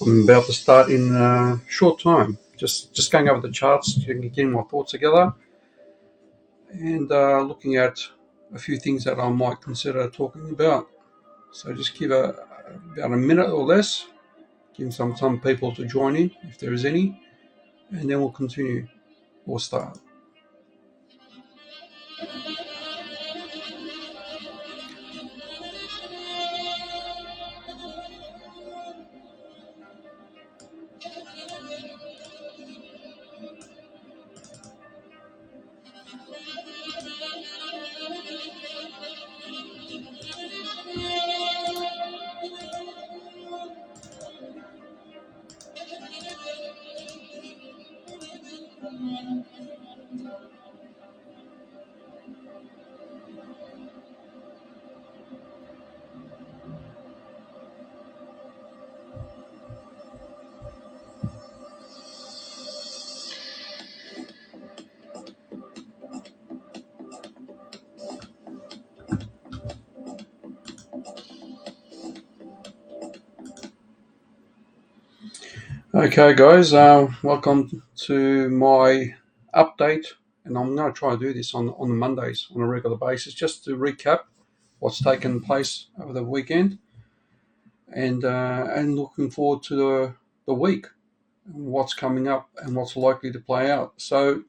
I'm about to start in a short time. Just going over the charts, getting my thoughts together, and looking at a few things that I might consider talking about. So just give about a minute or less, give some people to join in if there is any, and then we'll continue or start. Okay, guys, welcome to my update, and I'm going to try to do this on the Mondays on a regular basis, just to recap what's taken place over the weekend, and looking forward to the week, what's coming up and what's likely to play out. So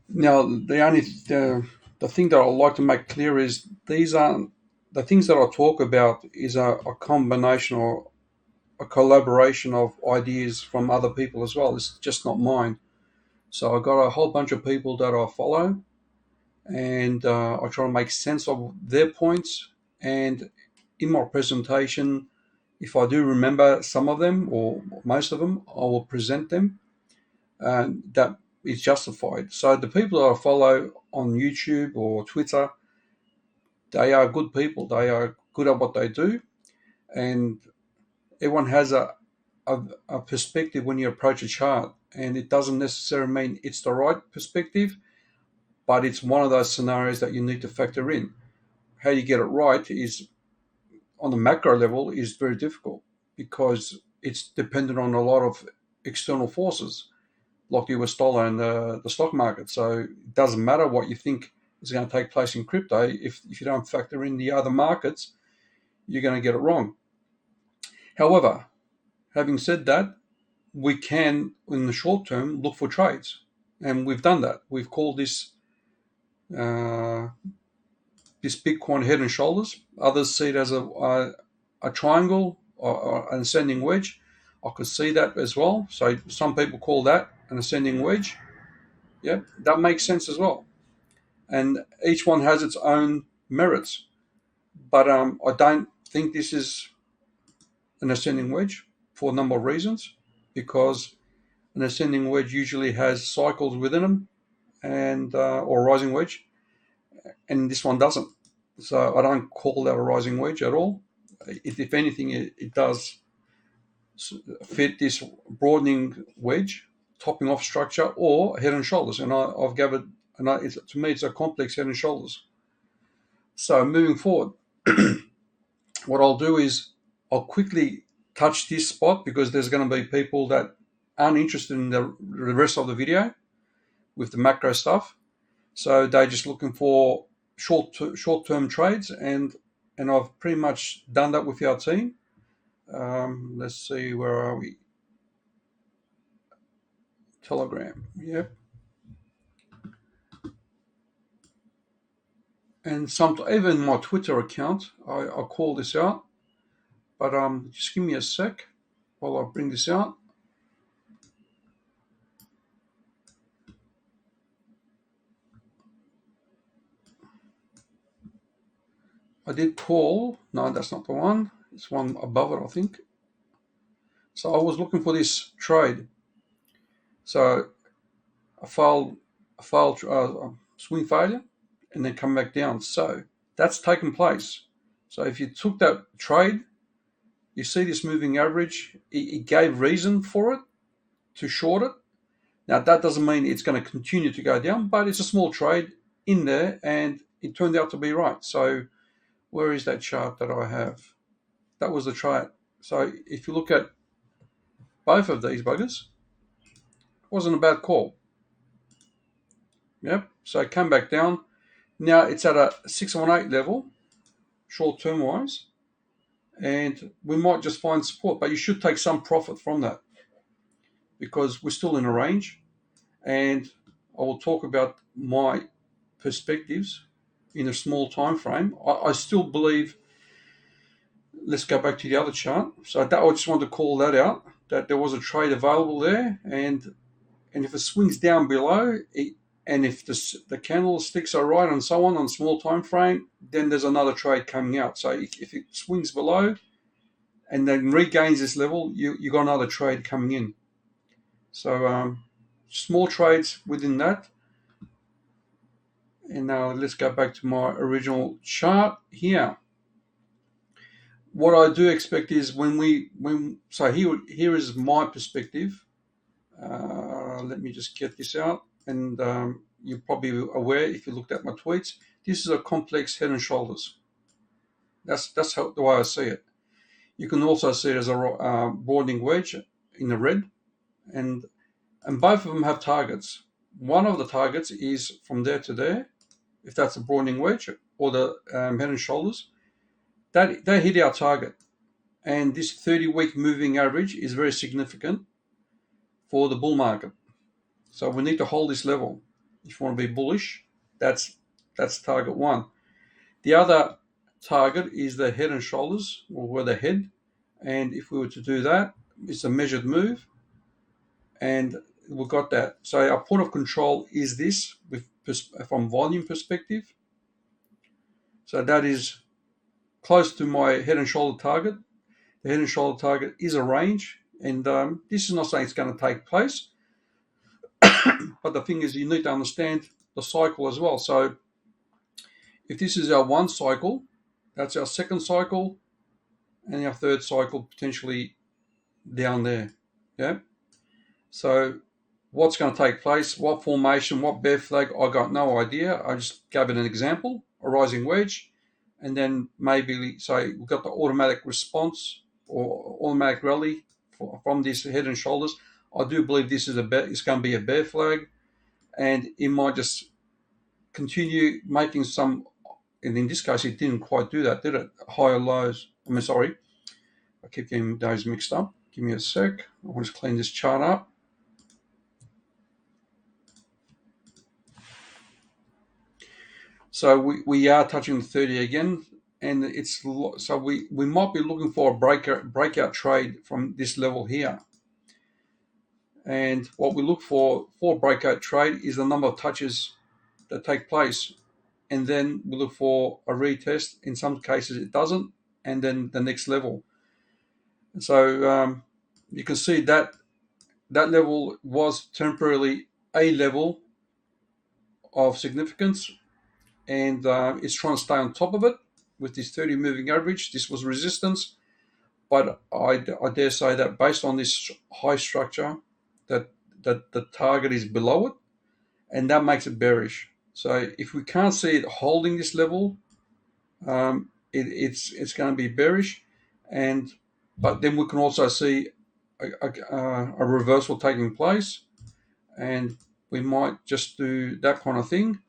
now the thing that I'd like to make clear is these aren't the things that I talk about is a combination or a collaboration of ideas from other people as well. It's just not mine. So I've got a whole bunch of people that I follow, and I try to make sense of their points. And in my presentation, if I do remember some of them or most of them, I will present them. And that is justified. So the people that I follow on YouTube or Twitter, they are good people. They are good at what they do, and everyone has a perspective when you approach a chart, and it doesn't necessarily mean it's the right perspective, but it's one of those scenarios that you need to factor in. How you get it right is on the macro level is very difficult because it's dependent on a lot of external forces like the US dollar and the stock market. So it doesn't matter what you think is going to take place in crypto. If you don't factor in the other markets, you're going to get it wrong. However, having said that, we can, in the short term, look for trades. And we've done that. We've called this this Bitcoin head and shoulders. Others see it as a triangle or an ascending wedge. I could see that as well. So some people call that an ascending wedge. Yeah, that makes sense as well. And each one has its own merits. But I don't think this is an ascending wedge for a number of reasons, because an ascending wedge usually has cycles within them, and or a rising wedge, and this one doesn't. So I don't call that a rising wedge at all. If anything, it does fit this broadening wedge, topping off structure, or head and shoulders. And I've gathered, and to me, it's a complex head and shoulders. So moving forward, what I'll do is I'll quickly touch this spot because there's going to be people that aren't interested in the rest of the video with the macro stuff. So they're just looking for short-term trades, and I've pretty much done that with our team. Let's see, where are we? Telegram, yep. And even my Twitter account, I'll call this out. But just give me a sec while I bring this out. I did call. No, that's not the one. It's one above it, I think. So I was looking for this trade. So I failed swing failure, and then come back down. So that's taken place. So if you took that trade, you see this moving average, it gave reason for it to short it. Now that doesn't mean it's going to continue to go down, but it's a small trade in there, and it turned out to be right. So where is that chart that I have? That was the trade. So if you look at both of these buggers, it wasn't a bad call. Yep. So it came back down. Now it's at a 618 level, short-term wise, and we might just find support, but you should take some profit from that because we're still in a range, and I will talk about my perspectives in a small time frame. I still believe, let's go back to the other chart. So that, I just wanted to call that out, that there was a trade available there, and if it swings down below, and if the candlesticks are right and so on small time frame, then there's another trade coming out. So if it swings below and then regains this level, you got another trade coming in. So small trades within that. And now let's go back to my original chart here. What I do expect is so here is my perspective. Let me just get this out, and you're probably aware if you looked at my tweets. This is a complex head and shoulders. That's the way I see it. You can also see it as a broadening wedge in the red, and both of them have targets. One of the targets is from there to there, if that's a broadening wedge or the head and shoulders. That they hit our target, and this 30-week moving average is very significant for the bull market. So we need to hold this level if you want to be bullish. That's target one. The other target is the head and shoulders, or the head. And if we were to do that, it's a measured move, and we've got that. So our point of control is this from volume perspective. So that is close to my head and shoulder target. The head and shoulder target is a range, and this is not saying it's going to take place. But the thing is, you need to understand the cycle as well. So if this is our one cycle, that's our second cycle, and our third cycle potentially down there. Yeah. So what's going to take place, what formation, what bear flag, I got no idea. I just gave it an example, a rising wedge, and then maybe say we've got the automatic response or automatic rally from this head and shoulders. I do believe this is it's going to be a bear flag, and it might just continue making some, and in this case it didn't quite do that, did it? Higher lows. Sorry, I keep getting those mixed up. Give me a sec. I want to clean this chart up. So we are touching the 30 again, and it's so we might be looking for a breakout trade from this level here. And what we look for breakout trade is the number of touches that take place, and then we look for a retest. In some cases it doesn't, and then the next level. And so you can see that level was temporarily a level of significance, and it's trying to stay on top of it with this 30 moving average. This was resistance, but I dare say that based on this high structure, that the target is below it, and that makes it bearish. So if we can't see it holding this level, it's going to be bearish, but then we can also see a reversal taking place, and we might just do that kind of thing.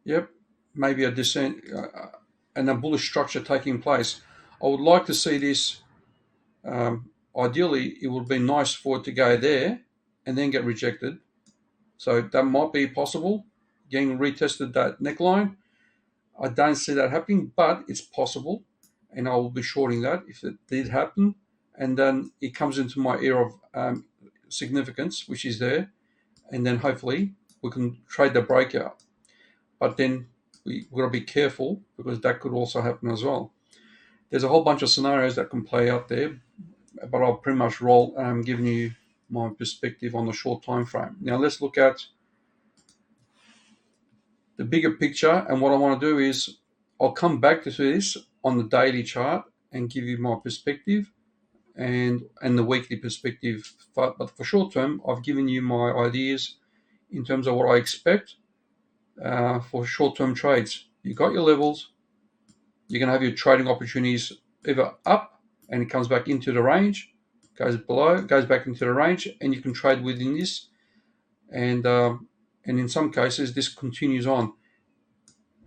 Yep, maybe a descent and a bullish structure taking place. I would like to see this. Ideally, it would be nice for it to go there and then get rejected. So that might be possible, getting retested that neckline. I don't see that happening, but it's possible, and I will be shorting that if it did happen. And then it comes into my area of significance, which is there, and then hopefully we can trade the breakout. But then we've got to be careful, because that could also happen as well. There's a whole bunch of scenarios that can play out there, but I'll pretty much giving you my perspective on the short time frame. Now let's look at the bigger picture, and what I want to do is I'll come back to this on the daily chart and give you my perspective and the weekly perspective. But for short term, I've given you my ideas in terms of what I expect for short-term trades. You got your levels. You're going to have your trading opportunities either up and it comes back into the range, goes below, goes back into the range, and you can trade within this. And in some cases, this continues on,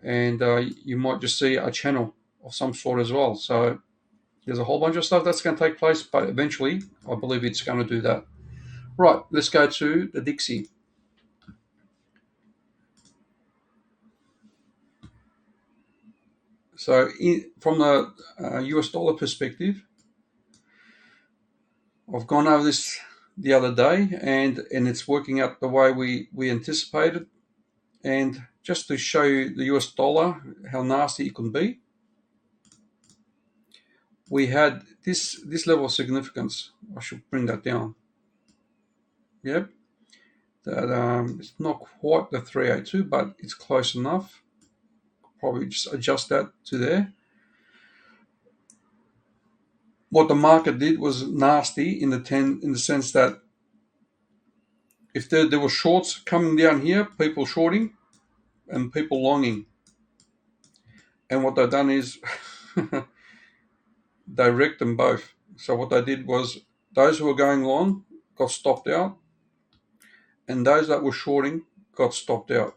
and you might just see a channel of some sort as well. So there's a whole bunch of stuff that's going to take place, but eventually, I believe it's going to do that. Right, let's go to the DXY. So from the US dollar perspective, I've gone over this the other day, and it's working out the way we anticipated. And just to show you the US dollar, how nasty it can be, we had this level of significance. I should bring that down. Yep. That it's not quite the 382, but it's close enough. Probably just adjust that to there. What the market did was nasty in the sense that if there were shorts coming down here, people shorting and people longing, and what they've done is they wrecked them both. So what they did was those who were going long got stopped out, and those that were shorting got stopped out.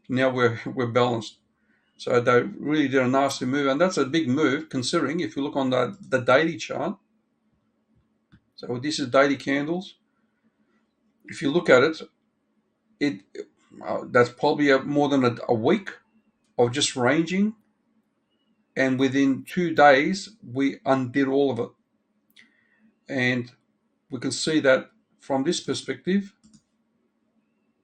Now we're balanced. So they really did a nasty move, and that's a big move considering if you look on the daily chart. So this is daily candles. If you look at it, that's probably more than a week of just ranging, and within 2 days we undid all of it. And we can see that from this perspective,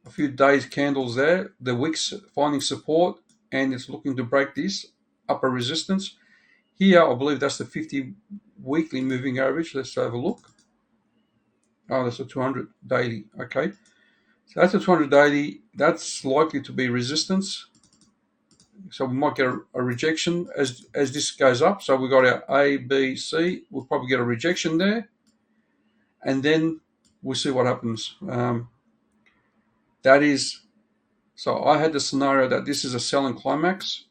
a few days candles there, the wicks finding support, and it's looking to break this upper resistance. Here, I believe that's the 50 weekly moving average. Let's have a look. Oh, that's a 200 daily. Okay. So that's a 200 daily. That's likely to be resistance. So we might get a rejection as this goes up. So we've got our A, B, C. We'll probably get a rejection there. And then we'll see what happens. That is, so I had the scenario that this is a selling climax.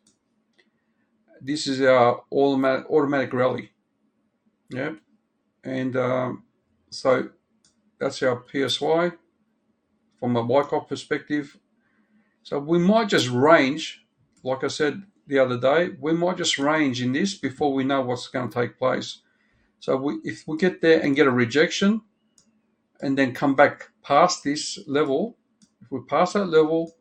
This is our automatic rally. Yeah. And so that's our PSY from a Wyckoff perspective. So we might just range, like I said the other day, we might just range in this before we know what's going to take place. So if we get there and get a rejection and then come back past this level, if we pass that level,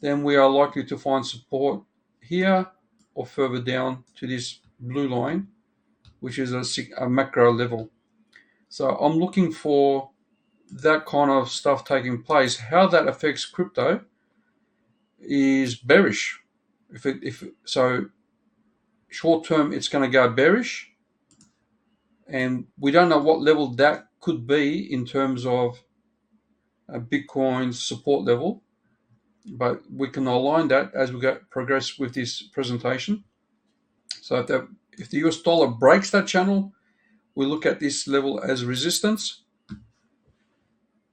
then we are likely to find support here or further down to this blue line, which is a macro level. So I'm looking for that kind of stuff taking place. How that affects crypto is bearish. If so, short term it's going to go bearish, and we don't know what level that could be in terms of Bitcoin's support level, but we can align that as we progress with this presentation. So if the US dollar breaks that channel, we look at this level as resistance,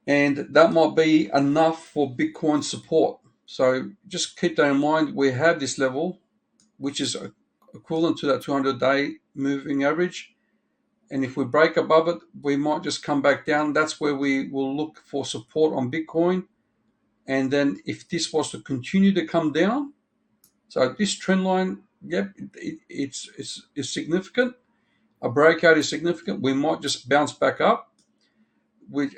and that might be enough for Bitcoin support. So just keep that in mind. We have this level, which is equivalent to that 200-day moving average. And if we break above it, we might just come back down. That's where we will look for support on Bitcoin. And then if this was to continue to come down, so this trend line, yep, it's significant. A breakout is significant. We might just bounce back up.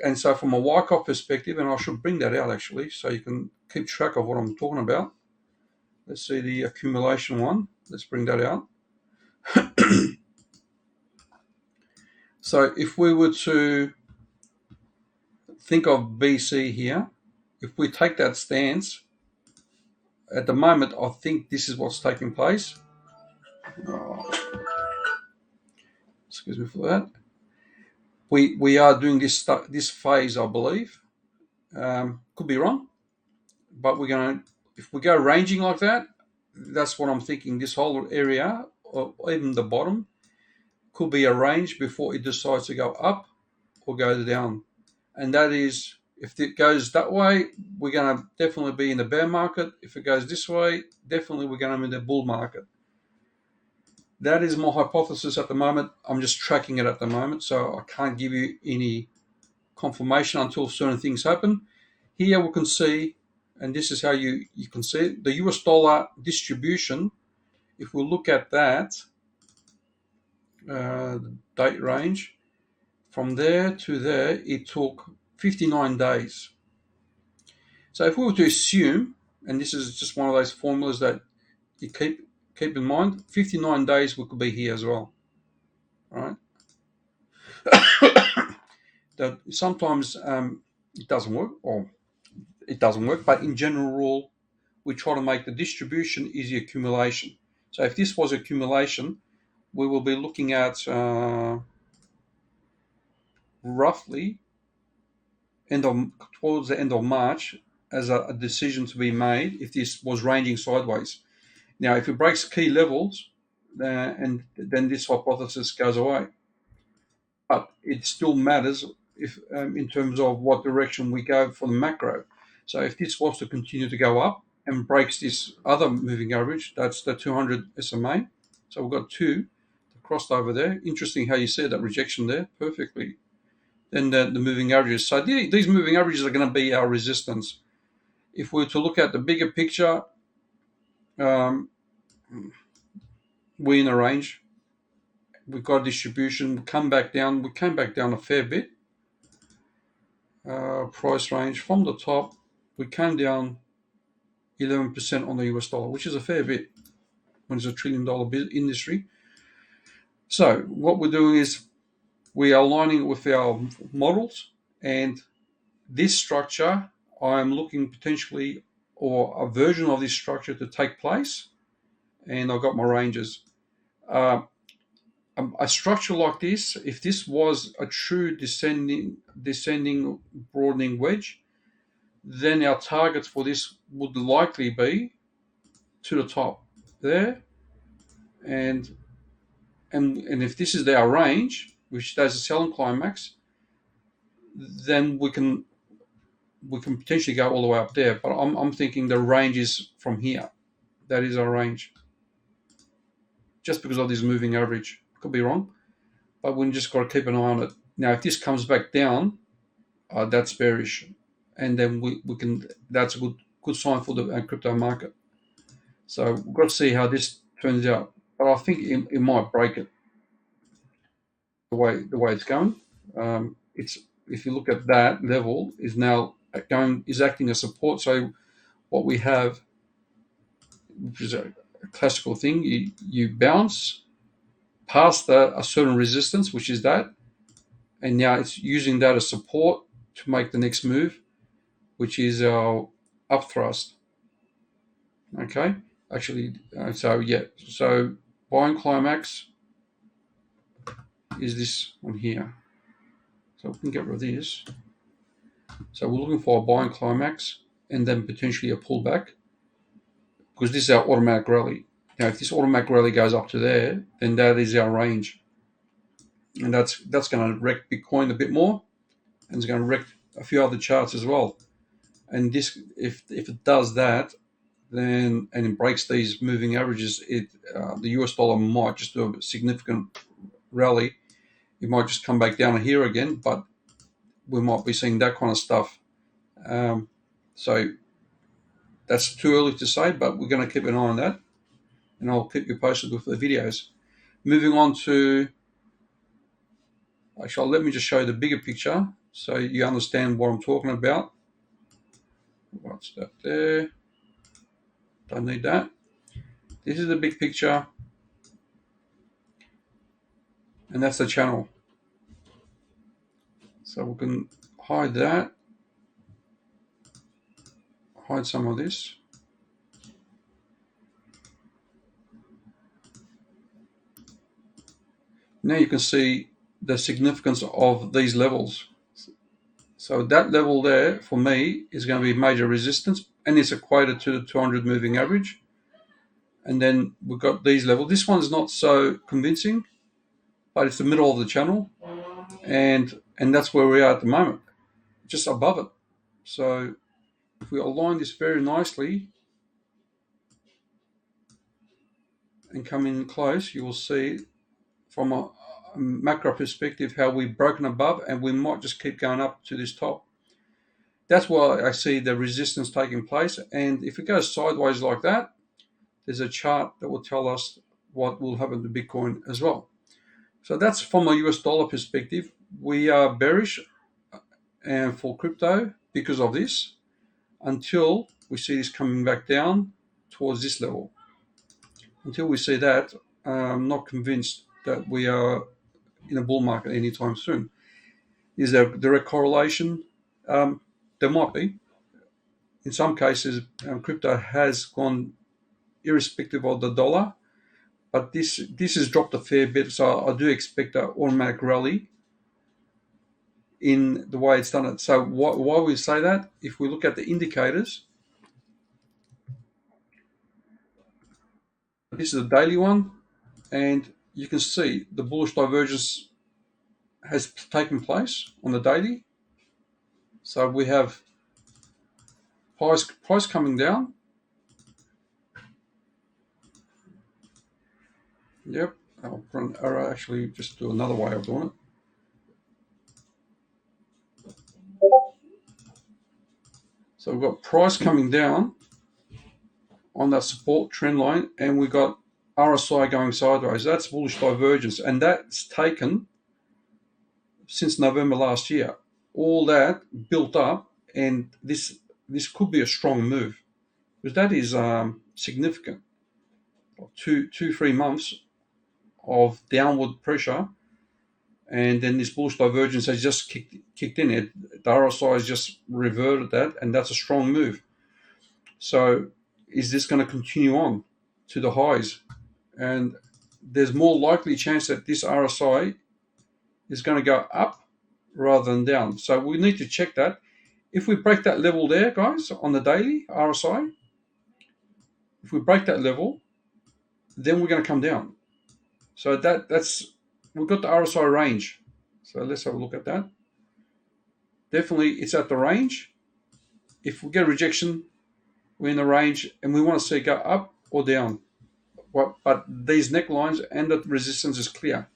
And so from a Wyckoff perspective, and I should bring that out actually, so you can keep track of what I'm talking about. Let's see the accumulation one. Let's bring that out. So if we were to think of BC here, if we take that stance, at the moment, I think this is what's taking place. Excuse me for that. We are doing this phase, I believe. Could be wrong, but we're going to, if we go ranging like that, that's what I'm thinking. This whole area, or even the bottom, could be a range before it decides to go up or go down. And that is, if it goes that way, we're going to definitely be in the bear market. If it goes this way, definitely we're going to be in the bull market. That is my hypothesis at the moment. I'm just tracking it at the moment, so I can't give you any confirmation until certain things happen. Here we can see, and this is how you can see the US dollar distribution. If we look at that date range, from there to there, it took 59 days. So if we were to assume, and this is just one of those formulas that you keep in mind, 59 days we could be here as well, right? That sometimes it doesn't work, or it doesn't work, but in general rule, we try to make the distribution is the accumulation. So if this was accumulation, we will be looking at roughly towards the end of March as a decision to be made if this was ranging sideways. Now, if it breaks key levels, and then this hypothesis goes away. But it still matters if in terms of what direction we go for the macro. So if this was to continue to go up and breaks this other moving average, that's the 200 SMA. So we've got two crossed over there. Interesting how you said that rejection there perfectly. Then the moving averages. So these moving averages are going to be our resistance. If we were to look at the bigger picture, we're in a range. We've got a distribution. We came back down a fair bit. Price range from the top, we came down 11% on the US dollar, which is a fair bit when it's $1 trillion industry. So what we're doing is we are aligning with our models, and this structure, I'm looking potentially, or a version of this structure to take place, and I've got my ranges. A structure like this, if this was a true descending broadening wedge, then our targets for this would likely be to the top there, and if this is our range, which does a selling climax, then we can potentially go all the way up there. But I'm thinking the range is from here. That is our range, just because of this moving average. Could be wrong, but we just got to keep an eye on it. Now, if this comes back down, that's bearish, and then we can. That's a good sign for the crypto market. So we've got to see how this turns out. But I think it might break it the way it's going. It's, if you look at that level, is acting as support. So what we have, which is a classical thing, you bounce past a certain resistance, which is that, and now it's using that as support to make the next move, which is our up thrust. Okay, actually, so buying climax is this one here. So we can get rid of this. So we're looking for a buying climax and then potentially a pullback, because this is our automatic rally. Now, if this automatic rally goes up to there, then that is our range, and that's going to wreck Bitcoin a bit more, and it's going to wreck a few other charts as well. And this, if it does that, then and it breaks these moving averages, the US dollar might just do a significant rally. It might just come back down here again, but we might be seeing that kind of stuff. So that's too early to say, but we're going to keep an eye on that, and I'll keep you posted with the videos. Moving on to, actually, let me just show you the bigger picture so you understand what I'm talking about. What's that there? Don't need that. This is the big picture, and that's the channel. So we can hide that, hide some of this. Now you can see the significance of these levels. So that level there, for me, is going to be major resistance, and it's equated to the 200 moving average. And then we've got these levels. This one's not so convincing, but it's the middle of the channel, and that's where we are at the moment, just above it. So if we align this very nicely and come in close, you will see from a macro perspective how we've broken above, and we might just keep going up to this top. That's why I see the resistance taking place, and if it goes sideways like that, there's a chart that will tell us what will happen to Bitcoin as well. So that's from a US dollar perspective. We are bearish and for crypto because of this, until we see this coming back down towards this level. Until we see that, I'm not convinced that we are in a bull market anytime soon. Is there a direct correlation? There might be. In some cases, crypto has gone irrespective of the dollar, but this has dropped a fair bit, so I do expect an automatic rally in the way it's done it. So why we say that? If we look at the indicators, this is a daily one, and you can see the bullish divergence has taken place on the daily. So we have price coming down. Yep, I'll put an arrow, actually just do another way of doing it. So we've got price coming down on that support trend line, and we've got RSI going sideways. That's bullish divergence, and that's taken since November last year. All that built up, and this could be a strong move, because that is significant. 3 months of downward pressure, and then this bullish divergence has just kicked in. The RSI has just reverted that, and that's a strong move. So is this going to continue on to the highs? And there's more likely chance that this RSI is going to go up rather than down. So we need to check that. If we break that level there, guys, on the daily RSI, if we break that level, then we're going to come down. So that's we've got the RSI range. So let's have a look at that. Definitely it's at the range. If we get a rejection, we're in the range, and we want to see it go up or down. But these necklines and the resistance is clear.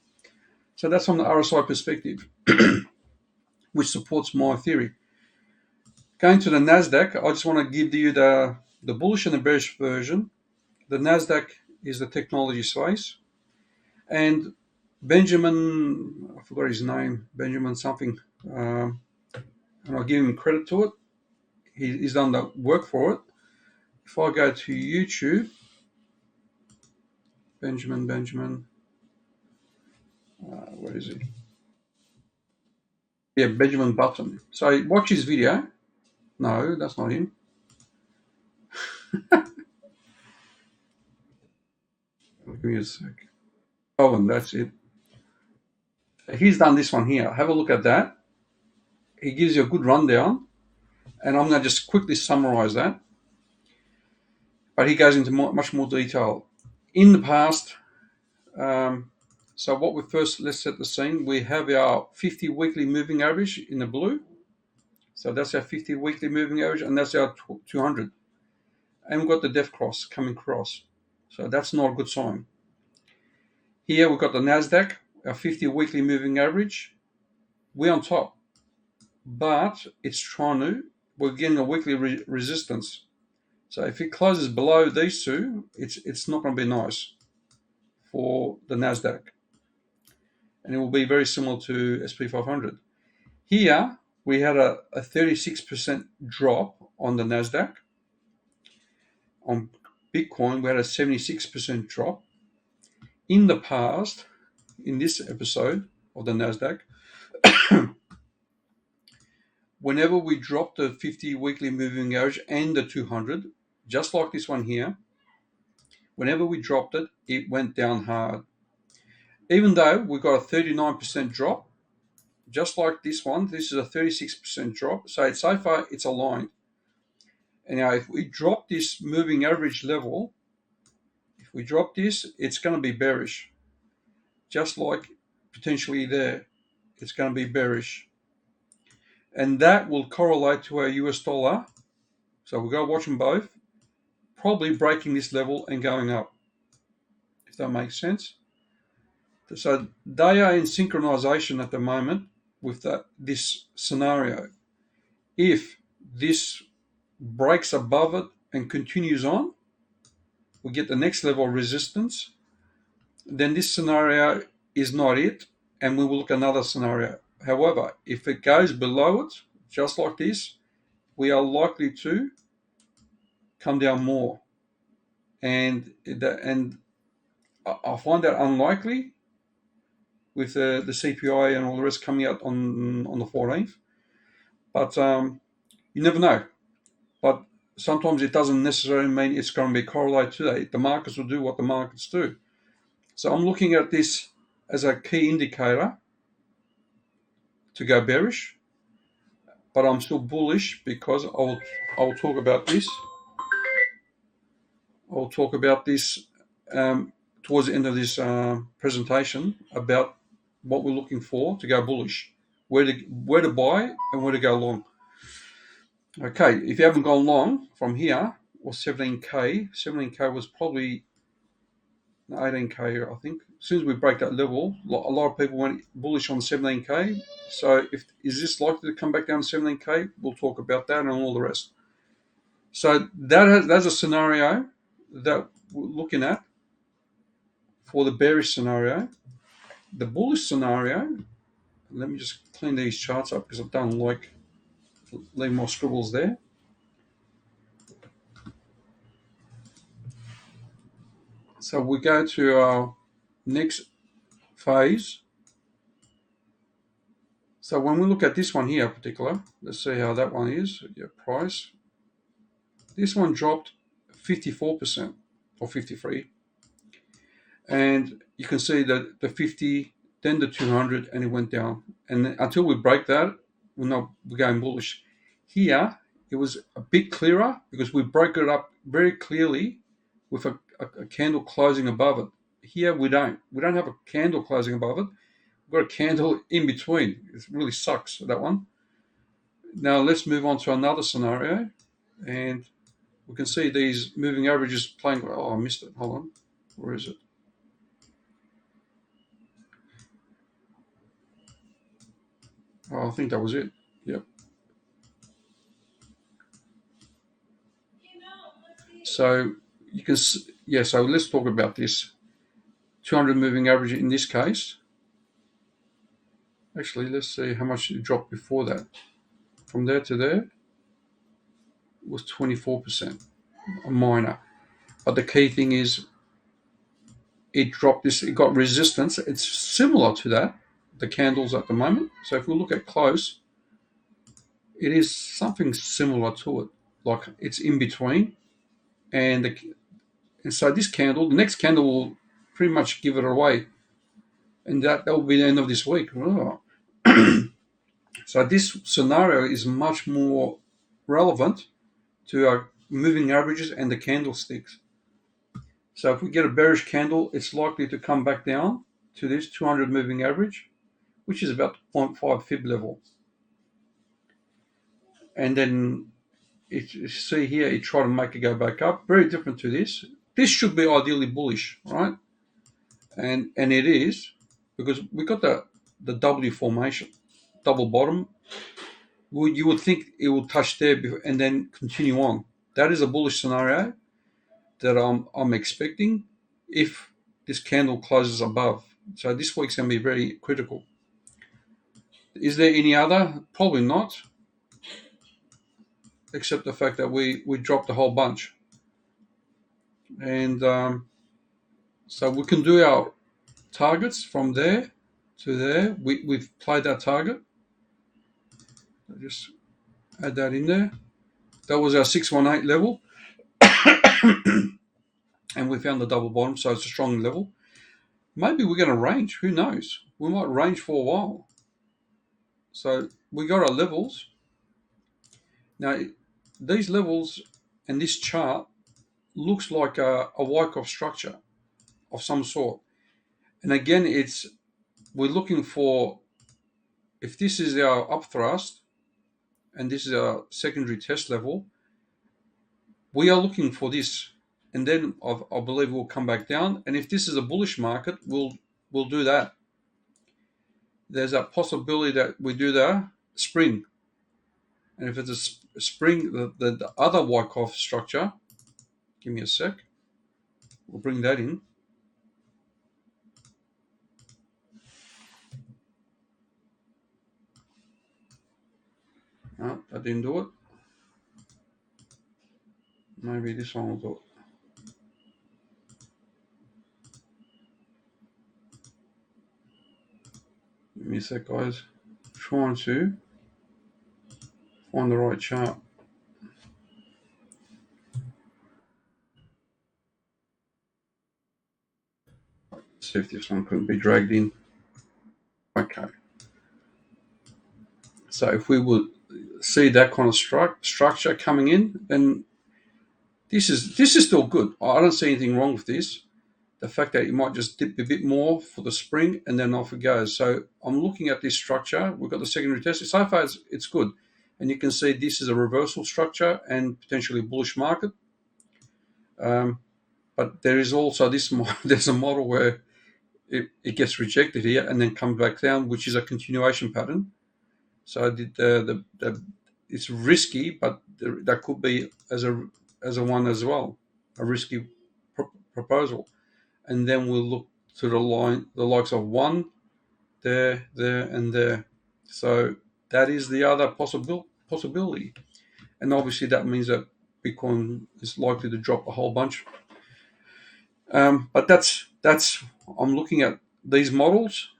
So that's from the RSI perspective, which supports my theory. Going to the NASDAQ, I just want to give you the bullish and the bearish version. The NASDAQ is the technology space. And Benjamin, I forgot his name, Benjamin something, and I'll give him credit to it. He's done the work for it. If I go to YouTube, Benjamin, where is he? Yeah, Benjamin Button. So watch his video. No, that's not him. Give me a sec. Oh, and that's it. He's done this one here. Have a look at that. He gives you a good rundown, and I'm going to just quickly summarize that. But he goes into much more detail. In the past, so what let's set the scene. We have our 50 weekly moving average in the blue. So that's our 50 weekly moving average, and that's our 200. And we've got the def cross coming across. So that's not a good sign. Here we've got the NASDAQ, our 50 weekly moving average. We're on top, but we're getting a weekly resistance. So if it closes below these two, it's not going to be nice for the NASDAQ. And it will be very similar to SP500. Here, we had a 36% drop on the NASDAQ. On Bitcoin, we had a 76% drop. In the past, in this episode of the NASDAQ, whenever we dropped the 50 weekly moving average and the 200, just like this one here, whenever we dropped it, it went down hard. Even though we got a 39% drop, just like this one, this is a 36% drop. So far, it's aligned. And now if we drop this moving average level, if we drop this, it's going to be bearish. Just like potentially there, it's going to be bearish. And that will correlate to our US dollar. So we'll go watch them both, probably breaking this level and going up, if that makes sense. So they are in synchronization at the moment with this scenario. If this breaks above it and continues on, we get the next level of resistance, then this scenario is not it, and we will look at another scenario. However, if it goes below it, just like this, we are likely to come down more. And I find that unlikely with the CPI and all the rest coming out on the 14th. But you never know. But sometimes it doesn't necessarily mean it's going to be correlated to that. The markets will do what the markets do. So I'm looking at this as a key indicator to go bearish. but I'm still bullish because I'll talk about this. I'll talk about this towards the end of this presentation about what we're looking for to go bullish, where to buy and where to go long. Okay, if you haven't gone long from here, or 17K was probably 18K, I think. As soon as we break that level, a lot of people went bullish on 17K. So is this likely to come back down to 17K? We'll talk about that and all the rest. So that's a scenario that we're looking at for the bearish scenario. The bullish scenario, let me just clean these charts up because I don't like leaving my scribbles there. So we go to our next phase. So when we look at this one here in particular, let's see how that one is. Price. This one dropped 54% or 53%. And you can see that the 50, then the 200, and it went down. And until we break that, we're going bullish. Here, it was a bit clearer because we broke it up very clearly with a candle closing above it. Here, we don't. We don't have a candle closing above it. We've got a candle in between. It really sucks, that one. Now, let's move on to another scenario. And we can see these moving averages playing. Oh, I missed it. Hold on. Where is it? Oh, I think that was it. Yep. So you can, so let's talk about this 200 moving average in this case. Actually, let's see how much it dropped before that. From there to there was 24%, a minor. But the key thing is it dropped this, it got resistance. It's similar to that, the candles at the moment. So if we look at close, it is something similar to it, like it's in between. And so this candle, the next candle will pretty much give it away. And that will be the end of this week. Oh. So this scenario is much more relevant to our moving averages and the candlesticks. So if we get a bearish candle, it's likely to come back down to this 200 moving average, which is about 0.5 fib level. And then see here, it tried to make it go back up. Very different to this. This should be ideally bullish, right? And it is, because we got the W formation, double bottom. You would think it will touch there and then continue on. That is a bullish scenario that I'm expecting if this candle closes above. So this week's going to be very critical. Is there any other? Probably not, except the fact that we dropped a whole bunch. And so we can do our targets from there to there. We've played that target. I'll just add that in there. That was our 618 level. And we found the double bottom, so it's a strong level. Maybe we're going to range. Who knows? We might range for a while. So we got our levels. Now, these levels and this chart looks like a Wyckoff structure of some sort. And again, we're looking for, if this is our upthrust and this is our secondary test level, we are looking for this. And then I believe we'll come back down. And if this is a bullish market, we'll do that. There's a possibility that we do the spring. And if it's a spring, the other Wyckoff structure, give me a sec. We'll bring that in. No, that didn't do it. Maybe this one will do it. Give me a sec, guys. Trying to find the right chart. See if this one couldn't be dragged in. Okay. So if we would see that kind of structure coming in, then this is still good. I don't see anything wrong with this. The fact that it might just dip a bit more for the spring and then off it goes. So I'm looking at this structure. We've got the secondary test. So far, it's good. And you can see this is a reversal structure and potentially bullish market. But there is also this. There's a model where it gets rejected here and then comes back down, which is a continuation pattern. So it's risky, but that could be as a one as well, a risky proposal. And then we'll look to the likes of one, there, and there. So that is the other possibility. And obviously that means that Bitcoin is likely to drop a whole bunch. But that's I'm looking at these models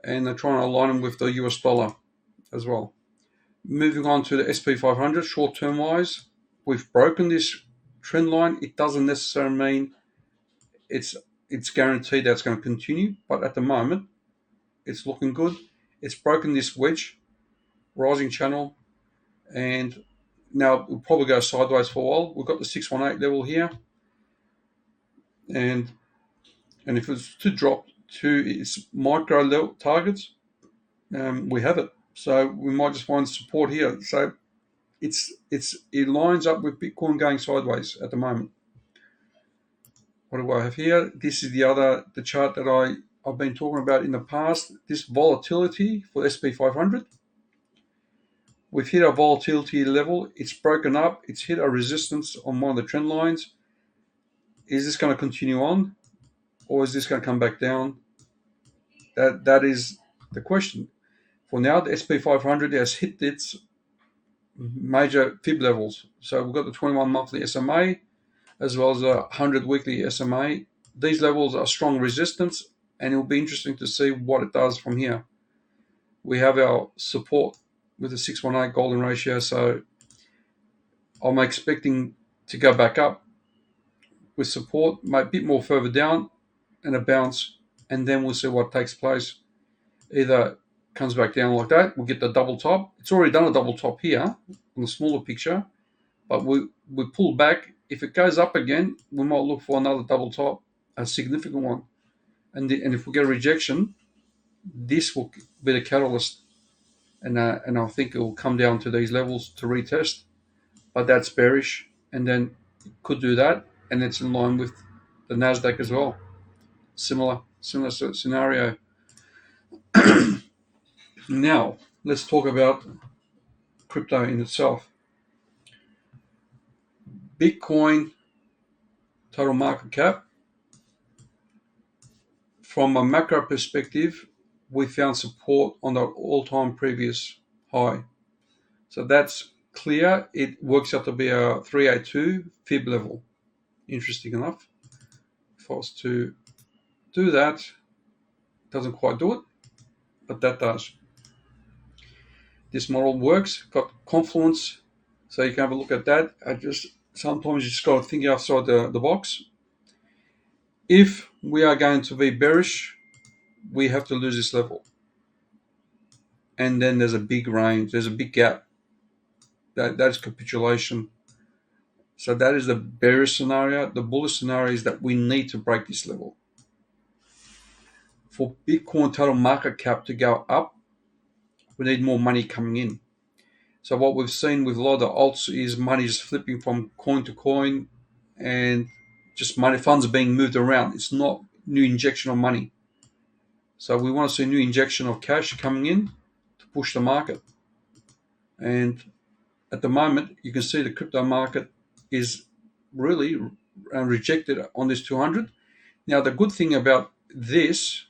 and I'm trying to align them with the US dollar as well. Moving on to the SP500, short-term wise, we've broken this trend line. It doesn't necessarily mean it's guaranteed that's going to continue, but at the moment, it's looking good. It's broken this wedge, rising channel, and now we'll probably go sideways for a while. We've got the 618 level here, and if it's to drop to its micro level targets, we have it. So we might just find support here. So it lines up with Bitcoin going sideways at the moment. What do I have here? This is the chart that I've been talking about in the past. This volatility for SP500. We've hit a volatility level. It's broken up. It's hit a resistance on one of the trend lines. Is this going to continue on, or is this going to come back down? That is the question. For now, the SP500 has hit its major fib levels. So we've got the 21 monthly SMA as well as a 100 weekly SMA. These levels are strong resistance, and it will be interesting to see what it does from here. We have our support with the 618 golden ratio, so I'm expecting to go back up with support, a bit more further down, and a bounce, and then we'll see what takes place. Either comes back down like that, we'll get the double top. It's already done a double top here on the smaller picture, but we pull back. If it goes up again, we might look for another double top, a significant one. And if we get a rejection, this will be the catalyst, and I think it will come down to these levels to retest. But that's bearish, and then it could do that, and it's in line with the Nasdaq as well. Similar scenario. Now let's talk about crypto in itself. Bitcoin total market cap. From a macro perspective, we found support on the all-time previous high. So that's clear. It works out to be a 382 fib level. Interesting enough. If I was to do that, it doesn't quite do it, but that does. This model works, got confluence, so you can have a look at that. Sometimes you just got to think outside the box. If we are going to be bearish, we have to lose this level. And then there's a big range, there's a big gap. That's capitulation. So that is the bearish scenario. The bullish scenario is that we need to break this level. For Bitcoin total market cap to go up, we need more money coming in. So what we've seen with a lot of the alts is money just flipping from coin to coin, and just money funds are being moved around. It's not new injection of money. So we want to see new injection of cash coming in to push the market. And at the moment, you can see the crypto market is really rejected on this 200. Now, the good thing about this,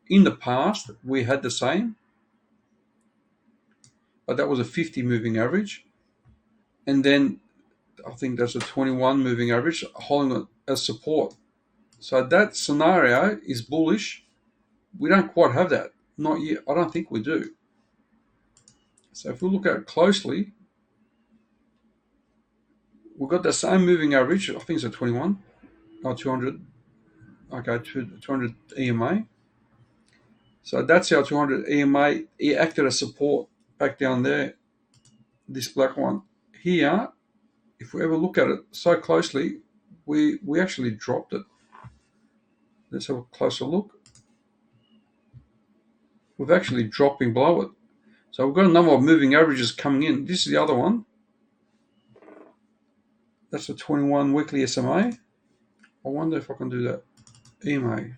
in the past, we had the same, but that was a 50 moving average. And then I think that's a 21 moving average holding it as support. So that scenario is bullish. We don't quite have that. Not yet. I don't think we do. So if we look at it closely, we've got the same moving average. I think it's a 21 or 200. Okay, 200 EMA. So that's our 200 EMA. It acted as support back down there. this black one here, if we ever look at it so closely, we actually dropped it. Let's have a closer look. We've actually dropping below it. So we've got a number of moving averages coming in. This is the other one. That's the 21 weekly SMA. I wonder if I can do that. EMA.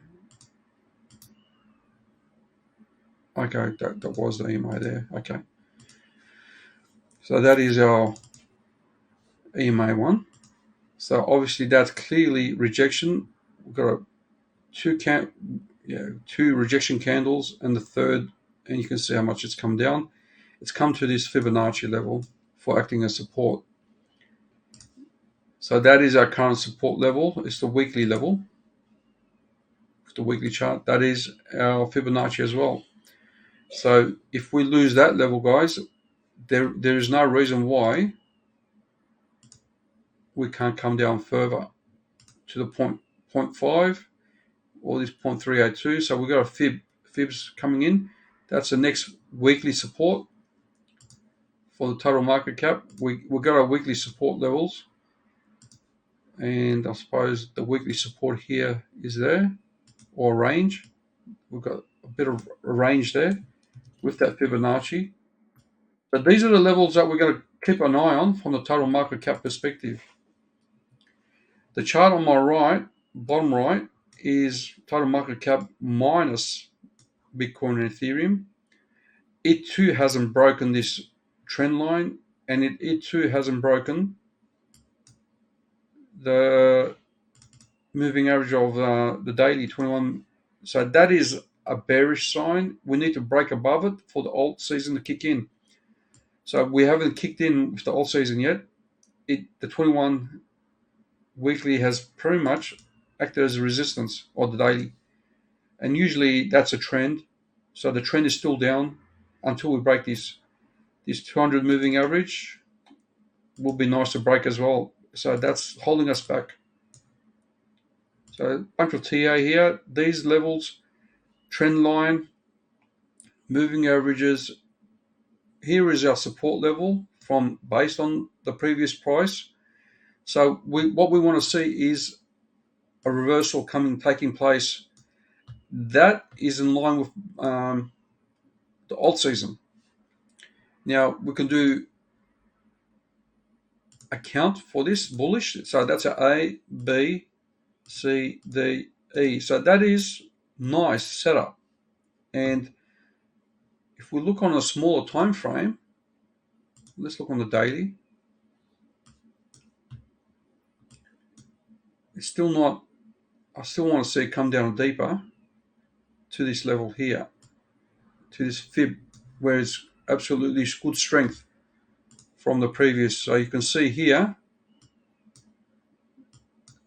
Okay, that was the EMA there. Okay. So that is our EMA one. So obviously that's clearly rejection. We've got two rejection candles, and the third, and you can see how much it's come down. It's come to this Fibonacci level for acting as support. So that is our current support level. It's the weekly level. It's the weekly chart. That is our Fibonacci as well. So if we lose that level, guys, there is no reason why we can't come down further to the 0.5 or this 0.382. So we've got a fibs coming in. That's the next weekly support for the total market cap. We've got our weekly support levels, and I suppose the weekly support here is there, or range. We've got a bit of a range there with that Fibonacci. But these are the levels that we're going to keep an eye on from the total market cap perspective. The chart on my right, bottom right, is total market cap minus Bitcoin and Ethereum. It too hasn't broken this trend line, and it too hasn't broken the moving average of the daily 21. So that is a bearish sign. We need to break above it for the alt season to kick in. So we haven't kicked in with the alt season yet. The 21 weekly has pretty much acted as a resistance on the daily, and usually that's a trend. So the trend is still down until we break this 200 moving average. Will be nice to break as well. So that's holding us back. So a bunch of TA here. These levels, trend line, moving averages. Here is our support level based on the previous price. So what we want to see is a reversal taking place. That is in line with the alt season. Now we can do a count for this bullish. So that's A, B, C, D, E. So that is nice setup. And if we look on a smaller time frame, let's look on the daily. It's still not. I still want to see it come down deeper to this level here, to this fib, where it's absolutely good strength from the previous. So you can see here,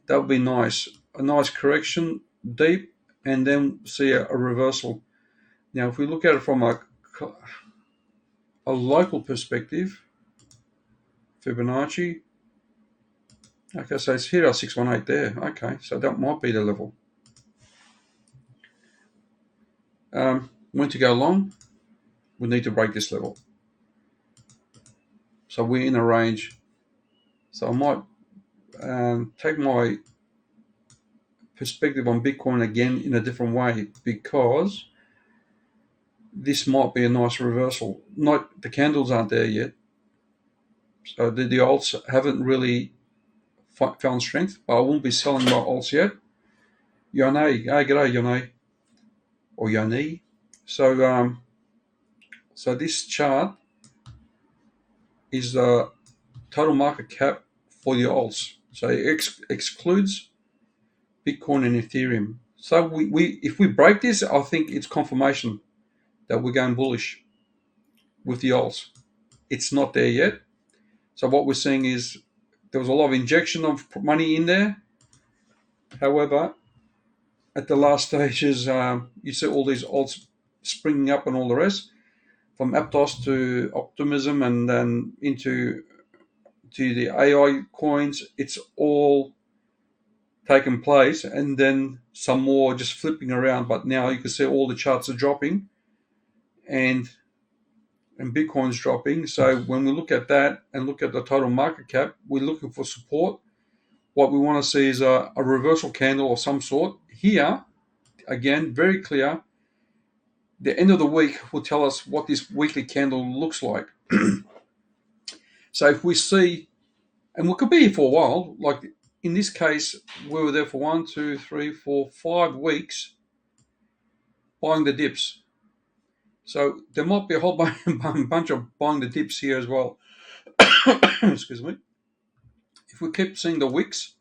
that would be nice. A nice correction deep, and then see a reversal. Now, if we look at it from a local perspective, Fibonacci. Okay, so it's here our 618 there. Okay, so that might be the level. When to go long, we need to break this level. So we're in a range. So I might take my perspective on Bitcoin again in a different way, because this might be a nice reversal. Not the candles aren't there yet, so the alts haven't really found strength. But I won't be selling my alts yet. Yone, hey, g'day Yone, or Yoni. So so this chart is the total market cap for the alts. So it excludes Bitcoin and Ethereum. So if we break this, I think it's confirmation that we're going bullish with the alts. It's not there yet. So what we're seeing is there was a lot of injection of money in there. However, at the last stages, you see all these alts springing up and all the rest, from Aptos to Optimism, and then into the AI coins. It's all taken place, and then some more just flipping around. But now you can see all the charts are dropping, and and Bitcoin's dropping. So when we look at that and look at the total market cap, we're looking for support. What we want to see is a reversal candle of some sort. Here, again, very clear. The end of the week will tell us what this weekly candle looks like. So if we see, and we could be here for a while, like in this case, we were there for 1, 2, 3, 4, 5 weeks buying the dips. So there might be a whole bunch of buying the dips here as well. Excuse me. If we keep seeing the wicks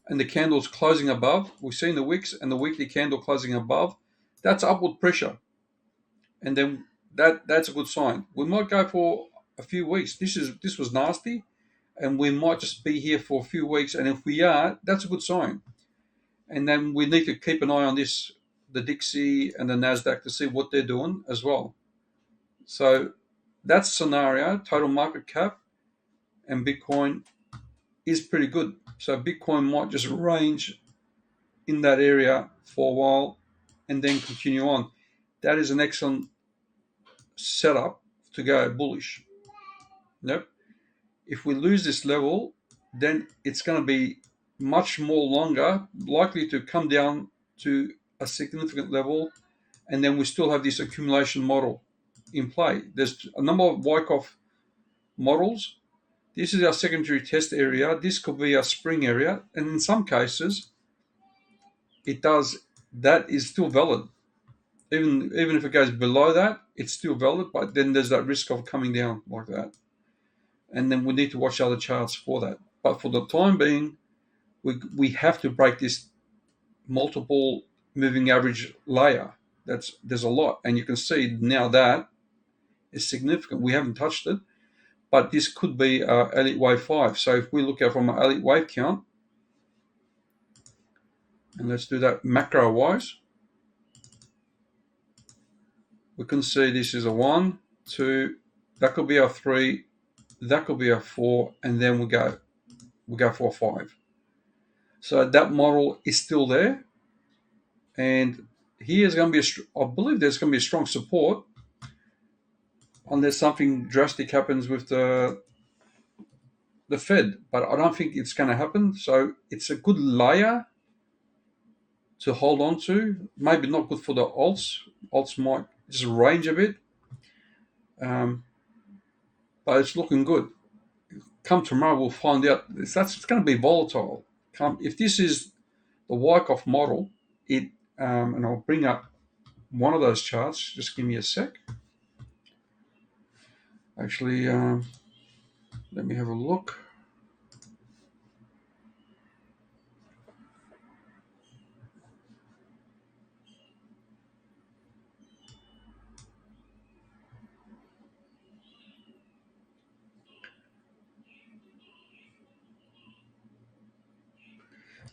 and the candles closing above, we're seeing the wicks and the weekly candle closing above, that's upward pressure. And then that's a good sign. We might go for a few weeks. This was nasty, and we might just be here for a few weeks. And if we are, that's a good sign. And then we need to keep an eye on this, the DXY and the Nasdaq, to see what they're doing as well. So that scenario, total market cap and Bitcoin is pretty good. So Bitcoin might just range in that area for a while and then continue on. That is an excellent setup to go bullish. Yep. If we lose this level, then it's going to be much more longer, likely to come down to a significant level, and then we still have this accumulation model in play. There's a number of Wyckoff models. This is our secondary test area. This could be our spring area, and in some cases, that is still valid. Even if it goes below that, it's still valid, but then there's that risk of coming down like that. And then we need to watch other charts for that. But for the time being, we have to break this multiple moving average layer. There's a lot, and you can see now that is significant. We haven't touched it, but this could be elite wave 5. So if we look at from an elite wave count, and let's do that macro wise, we can see this is a 1, 2, that could be a 3, that could be a 4, and then we go for a 5. So that model is still there, and here's going to be I believe there's going to be a strong support unless something drastic happens with the Fed, but I don't think it's going to happen. So it's a good layer to hold on to. Maybe not good for the alts. Alts might just range a bit, but it's looking good. Come tomorrow, we'll find out. It's going to be volatile. If this is the Wyckoff model, and I'll bring up one of those charts. Just give me a sec. Actually, let me have a look.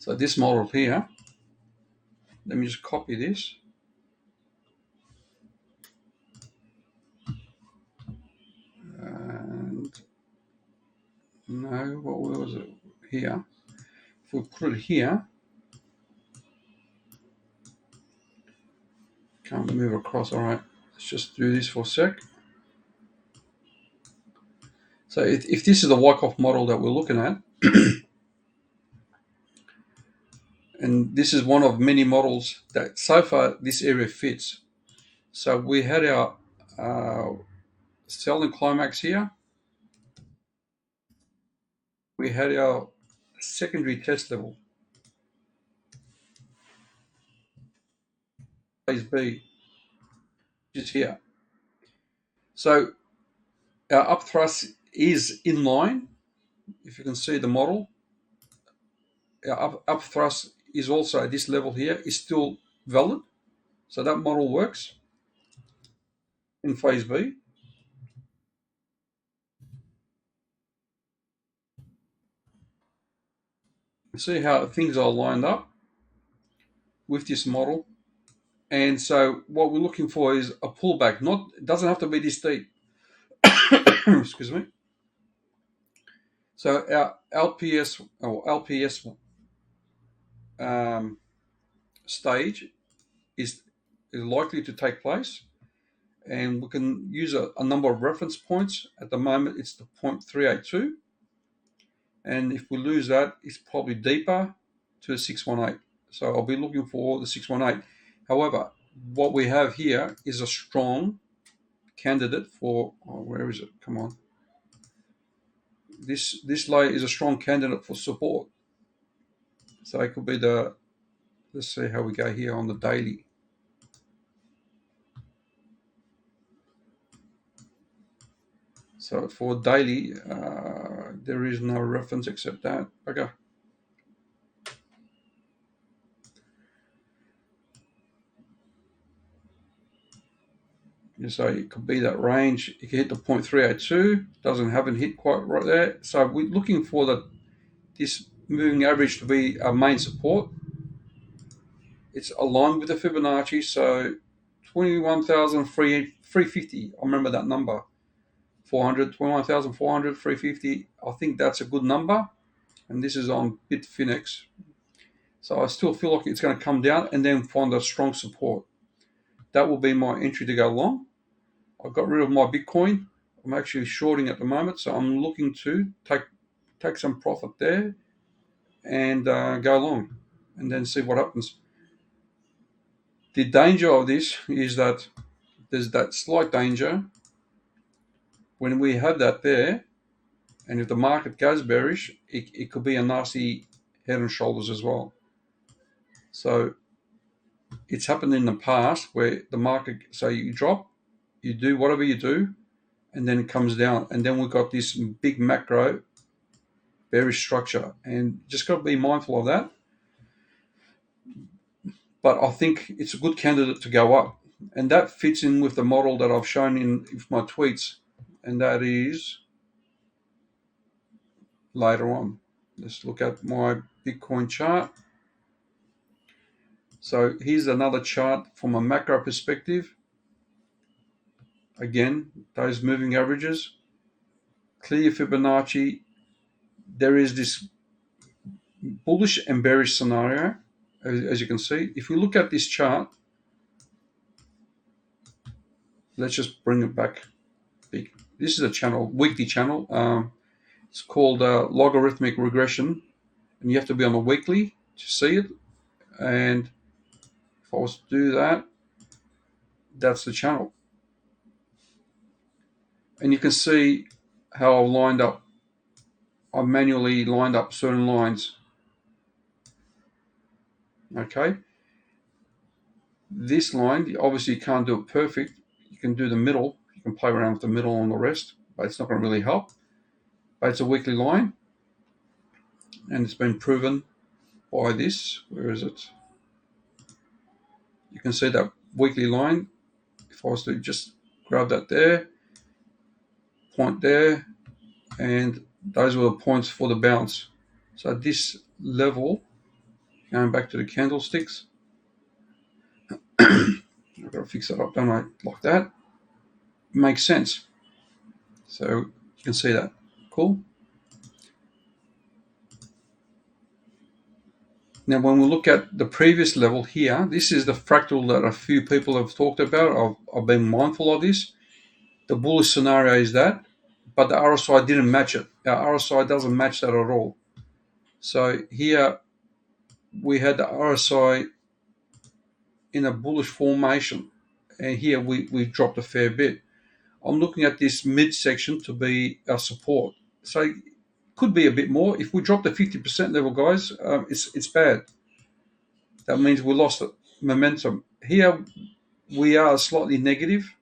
So this model here, let me just copy this. And no, what was it here? If we put it here, can't move across. All right, let's just do this for a sec. So if this is the Wyckoff model that we're looking at, and this is one of many models that so far this area fits. So we had our selling climax here. We had our secondary test level, phase B, which is here. So our up thrust is in line. If you can see the model, our up thrust is also at this level here, is still valid. So that model works in phase B. See how things are lined up with this model. And so what we're looking for is a pullback. It doesn't have to be this deep. Excuse me. So our LPS stage is likely to take place, and we can use a number of reference points. At the moment, it's the 0.382, and if we lose that, it's probably deeper to the 618. So I'll be looking for the 618. However, what we have here is a strong candidate for, where is it? Come on. This layer is a strong candidate for support. So it could be let's see how we go here on the daily. So for daily, there is no reference except that. Okay. So it could be that range. It can hit the 0.382. Haven't hit quite right there. So we're looking for this moving average to be our main support. It's aligned with the Fibonacci. So 21,350. I remember that number. 21,400, 350. I think that's a good number. And this is on Bitfinex. So I still feel like it's going to come down and then find a strong support. That will be my entry to go long. I've got rid of my Bitcoin. I'm actually shorting at the moment, so I'm looking to take some profit there and go long and then see what happens. The danger of this is that there's that slight danger when we have that there, and if the market goes bearish, it could be a nasty head and shoulders as well. So it's happened in the past where the market, so you drop, you do whatever you do, and then it comes down. And then we've got this big macro bearish structure. And just got to be mindful of that. But I think it's a good candidate to go up. And that fits in with the model that I've shown in my tweets. And that is later on. Let's look at my Bitcoin chart. So here's another chart from a macro perspective. Again, those moving averages, clear Fibonacci. There is this bullish and bearish scenario, as you can see. If we look at this chart, let's just bring it back. This is a channel, weekly channel. It's called logarithmic regression, and you have to be on the weekly to see it. And if I was to do that, that's the channel. And you can see how I've lined up. I manually lined up certain lines. Okay. This line, obviously you can't do it perfect. You can do the middle. You can play around with the middle on the rest, but it's not going to really help. But it's a weekly line, and it's been proven by this. Where is it? You can see that weekly line. If I was to just grab that there, point there, and those were the points for the bounce. So at this level, going back to the candlesticks, I've got to fix that up, don't I? Like that. Makes sense. So you can see that. Cool. Now, when we look at the previous level here, this is the fractal that a few people have talked about. I've been mindful of this. The bullish scenario is that, but the RSI didn't match it. Our RSI doesn't match that at all. So here we had the RSI in a bullish formation, and here we dropped a fair bit. I'm looking at this midsection to be our support. So it could be a bit more. If we drop the 50% level, guys, it's bad. That means we lost momentum. Here we are slightly negative.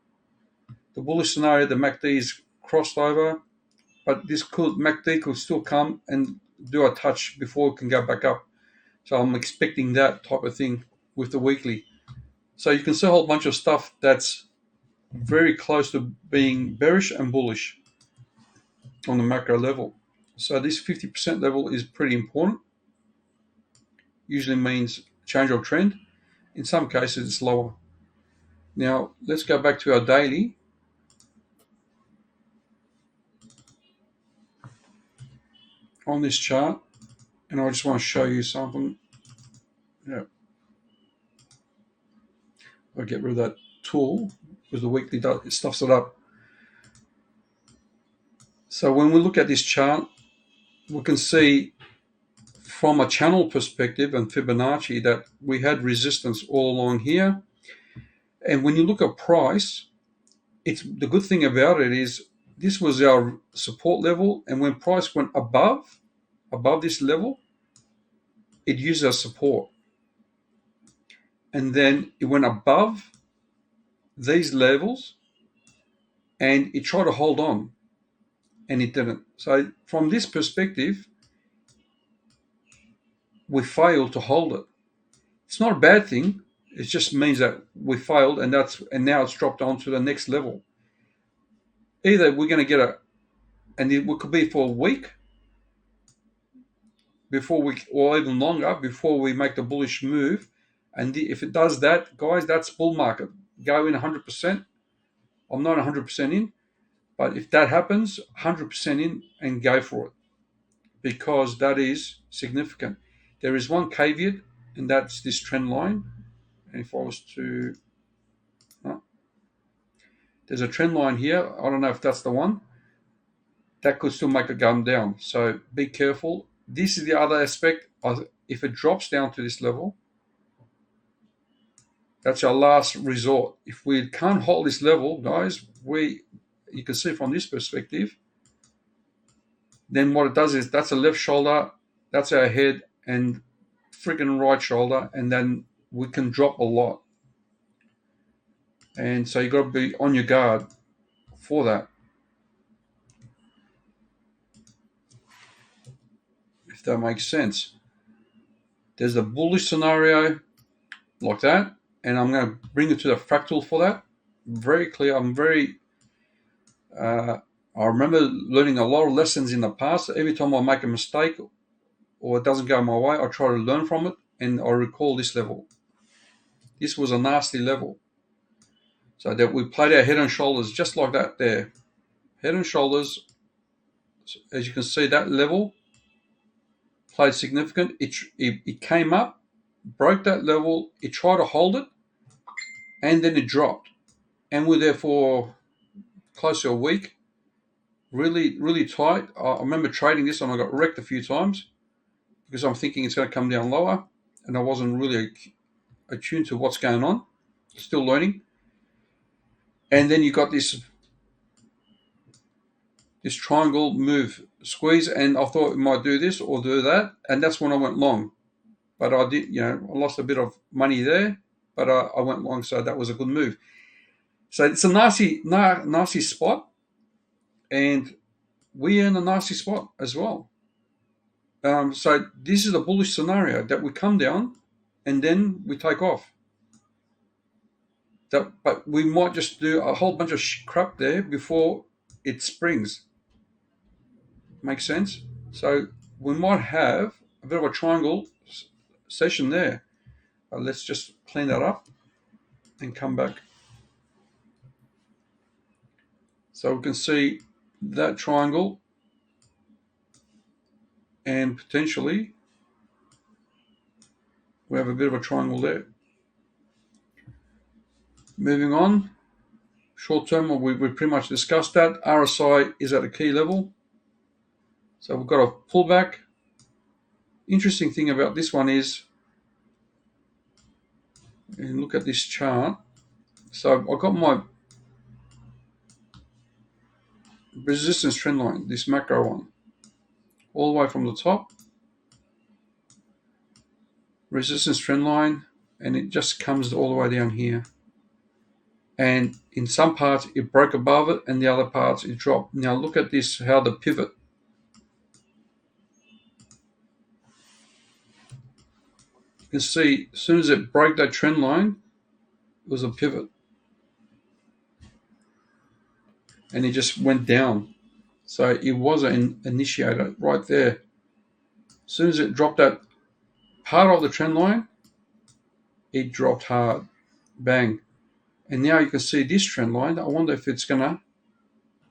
The bullish scenario, the MACD is crossed over, but MACD could still come and do a touch before it can go back up. So I'm expecting that type of thing with the weekly. So you can see a whole bunch of stuff that's very close to being bearish and bullish on the macro level. So this 50% level is pretty important. Usually means change of trend. In some cases, it's lower. Now, let's go back to our daily. On this chart, and I just want to show you something. Yeah. I'll get rid of that tool. because the weekly stuffs it up. So when we look at this chart, we can see from a channel perspective and Fibonacci that we had resistance all along here. And when you look at price, it's the good thing about it is this was our support level, and when price went above this level, it used as support. And then it went above these levels and it tried to hold on, and it didn't. So from this perspective, we failed to hold it. It's not a bad thing. It just means that we failed, and now it's dropped on to the next level. Either we're going to get and it could be for a week or even longer before we make the bullish move. And if it does that, guys, that's bull market. Go in 100%. I'm not 100% in, but if that happens, 100% in and go for it, because that is significant. There is one caveat, and that's this trend line. And if I was to, there's a trend line here. I don't know if that's the one. That could still make it come down. So be careful. This is the other aspect. If it drops down to this level, that's our last resort. If we can't hold this level, guys, you can see from this perspective, then what it does is that's a left shoulder, that's our head, and freaking right shoulder, and then we can drop a lot. And so you got to be on your guard for that. If that makes sense. There's a bullish scenario like that, and I'm going to bring it to the fractal for that. Very clear. I remember learning a lot of lessons in the past. Every time I make a mistake or it doesn't go my way, I try to learn from it, and I recall this level. This was a nasty level. So that we played our head and shoulders just like that there. Head and shoulders, as you can see, that level played significant. It came up, broke that level, it tried to hold it, and then it dropped. And we're there for close to a week. Really, really tight. I remember trading this and I got wrecked a few times because I'm thinking it's going to come down lower, and I wasn't really attuned to what's going on. Still learning. And then you got this triangle move, squeeze, and I thought it might do this or do that, and that's when I went long. But I did, I lost a bit of money there, but I went long, so that was a good move. So it's a nasty spot, and we're in a nasty spot as well. So this is a bullish scenario that we come down and then we take off. But we might just do a whole bunch of crap there before it springs. Makes sense? So we might have a bit of a triangle session there. Let's just clean that up and come back. So we can see that triangle, and potentially we have a bit of a triangle there. Moving on, short term, we pretty much discussed that. RSI is at a key level. So we've got a pullback. Interesting thing about this one is, and look at this chart. So I got my resistance trend line, this macro one, all the way from the top. Resistance trend line, and it just comes all the way down here. And in some parts it broke above it, and the other parts it dropped. Now look at this, how the pivot. You can see as soon as it broke that trend line, it was a pivot. And it just went down. So it was an initiator right there. As soon as it dropped that part of the trend line, it dropped hard. Bang. And now you can see this trend line. I wonder if it's going to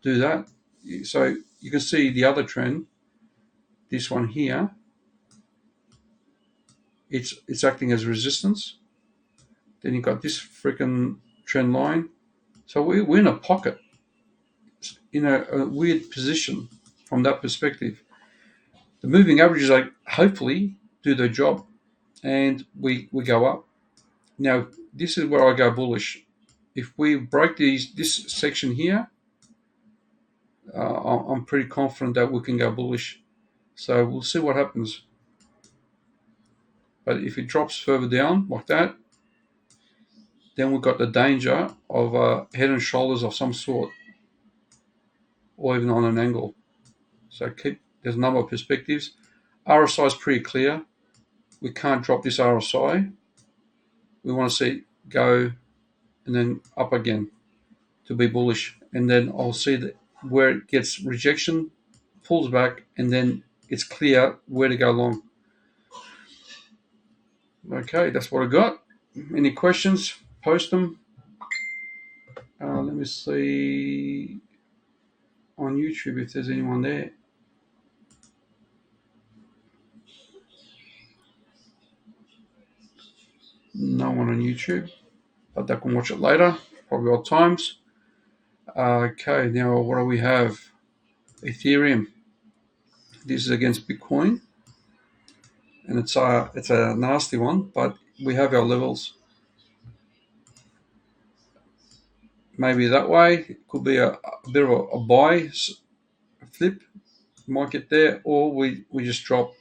do that. So you can see the other trend, this one here. It's acting as resistance. Then you got this freaking trend line. So we're in a pocket, in a weird position from that perspective. The moving averages, like, hopefully do their job, and we go up. Now, this is where I go bullish. If we break this section here, I'm pretty confident that we can go bullish. So we'll see what happens. But if it drops further down like that, then we've got the danger of head and shoulders of some sort, or even on an angle. So there's a number of perspectives. RSI is pretty clear. We can't drop this RSI. We want to see it go and then up again to be bullish. And then I'll see that where it gets rejection, pulls back, and then it's clear where to go long. Okay, that's what I got. Any questions? Post them. Let me see on YouTube if there's anyone there. No one on YouTube, but they can watch it later, probably odd times. Okay, now what do we have? Ethereum. This is against Bitcoin, and it's a nasty one, but we have our levels. Maybe that way. It could be a bit of a buy flip. Might get there, or we just drop.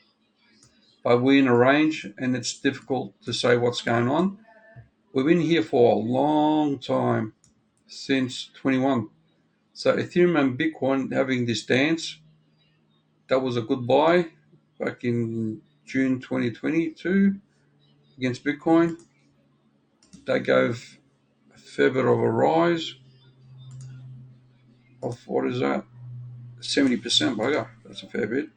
But we're in a range, and it's difficult to say what's going on. We've been here for a long time, since 21. So Ethereum and Bitcoin having this dance, that was a good buy back in June 2022 against Bitcoin. They gave a fair bit of a rise of, what is that, 70% bugger. That's a fair bit.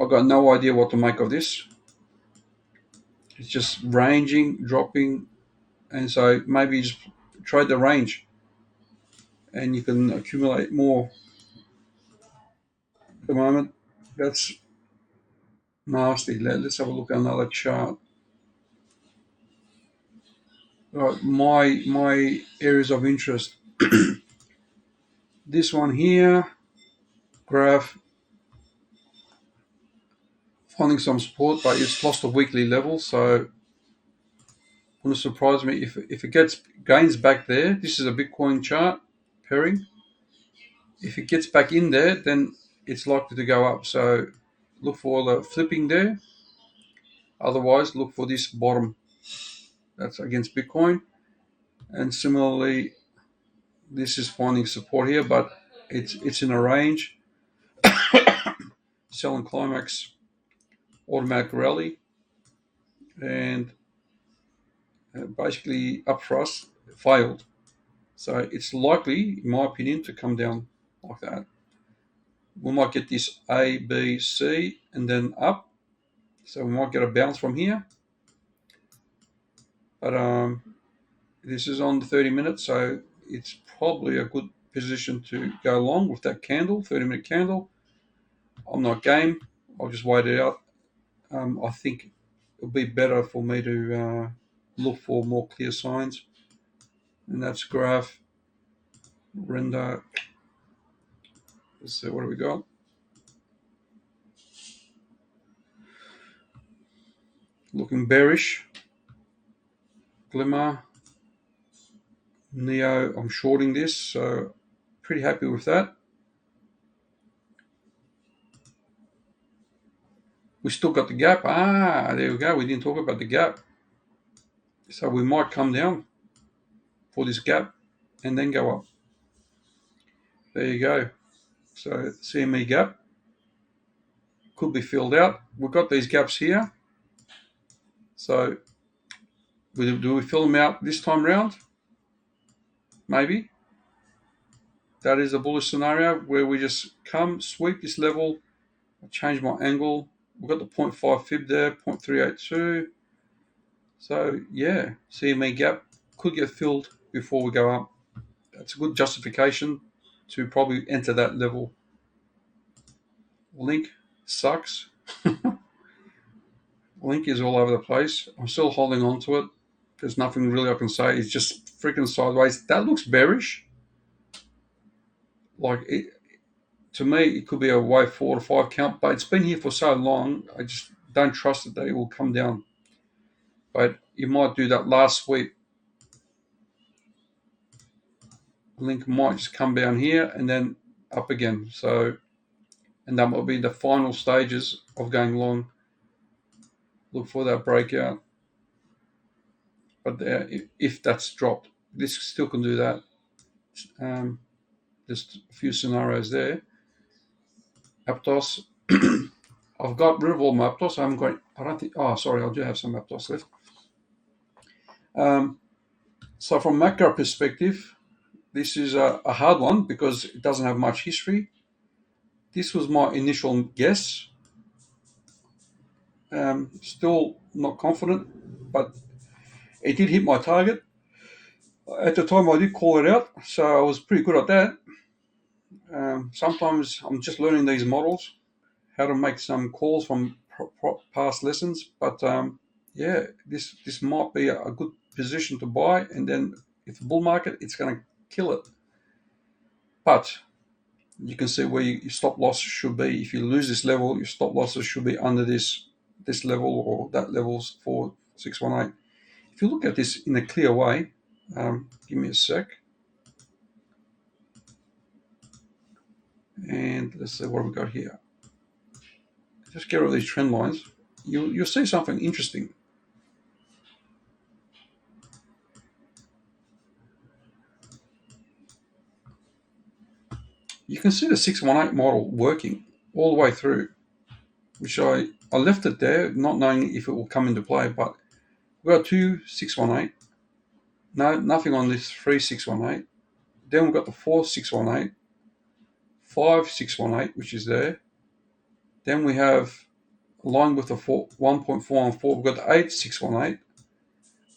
I've got no idea what to make of this. It's just ranging, dropping, and so maybe just trade the range and you can accumulate more. At the moment, that's nasty. Let's have a look at another chart. Right, my areas of interest. This one here, graph, finding some support, but it's lost a weekly level, so wouldn't surprise me if it gains back there. This is a Bitcoin chart pairing. If it gets back in there, then it's likely to go up. So look for the flipping there. Otherwise, look for this bottom. That's against Bitcoin. And similarly, this is finding support here, but it's in a range. Sell and climax, automatic rally, and basically up thrust failed. So it's likely, in my opinion, to come down like that. We might get this A, B, C, and then up. So we might get a bounce from here. But this is on the 30 minutes, so it's probably a good position to go long with that candle, 30-minute candle. I'm not game. I'll just wait it out. I think it'll be better for me to look for more clear signs. And that's graph, render. Let's see, what do we got? Looking bearish. Glimmer. Neo, I'm shorting this, so pretty happy with that. We still got the gap. There we go. We didn't talk about the gap. So we might come down for this gap and then go up. There you go. So CME gap could be filled out. We've got these gaps here. So do we fill them out this time round? Maybe. That is a bullish scenario where we just come, sweep this level, change my angle. We've got the 0.5 fib there, 0.382. So yeah, CME gap could get filled before we go up. That's a good justification to probably enter that level. Link sucks. Link is all over the place. I'm still holding on to it. There's nothing really I can say. It's just freaking sideways. That looks bearish. Like to me, it could be a wave 4 to 5 count, but it's been here for so long. I just don't trust that it will come down. But you might do that last sweep. Link might just come down here and then up again. So, and that will be the final stages of going long. Look for that breakout. But if that's dropped, this still can do that. Just a few scenarios there. Aptos. I've got rid of all my Aptos. I don't think. Oh, sorry. I do have some Aptos left. So from macro perspective, this is a hard one because it doesn't have much history. This was my initial guess. Still not confident, but it did hit my target. At the time, I did call it out, so I was pretty good at that. Sometimes I'm just learning these models, how to make some calls from past lessons. But yeah, this might be a good position to buy, and then if the bull market, it's going to kill it. But you can see where your stop loss should be. If you lose this level, your stop losses should be under this level or that level's 4618. If you look at this in a clear way, give me a sec. And let's see what we got here. Just get rid of these trend lines. You'll see something interesting. You can see the 618 model working all the way through, which I left it there, not knowing if it will come into play. But we've got 2618. No, nothing on this 3618. Then we've got the 4618, 5618, which is there. Then we have, along with the 1.414, we've got the 8618.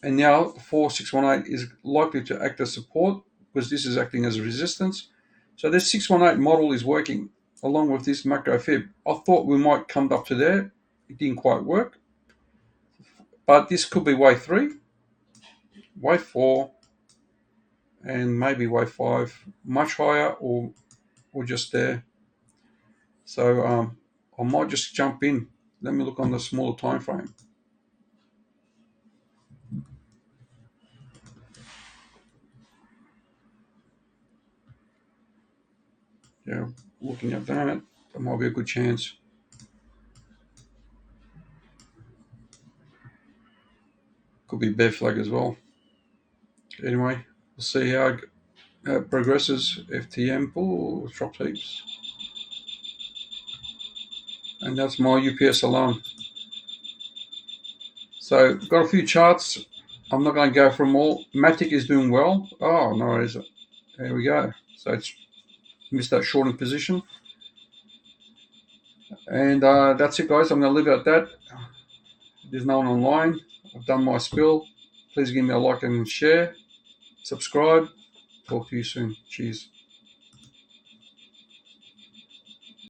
And now the 4618 is likely to act as support because this is acting as a resistance. So this 618 model is working along with this macro fib. I thought we might come up to there. It didn't quite work. But this could be wave 3, wave 4, and maybe wave 5, much higher or just there. So I might just jump in. Let me look on the smaller time frame. Yeah, looking at that might be a good chance. Could be bear flag as well. Anyway, we'll see how it progresses. FTM, oh, dropped heaps. And that's my UPS alarm. So got a few charts. I'm not going to go through them all. Matic is doing well. Oh, no, is it? There we go. So it's missed that shorting position. And that's it, guys. I'm going to leave it at that. There's no one online. I've done my spill. Please give me a like and share. Subscribe. Talk to you soon. Cheers.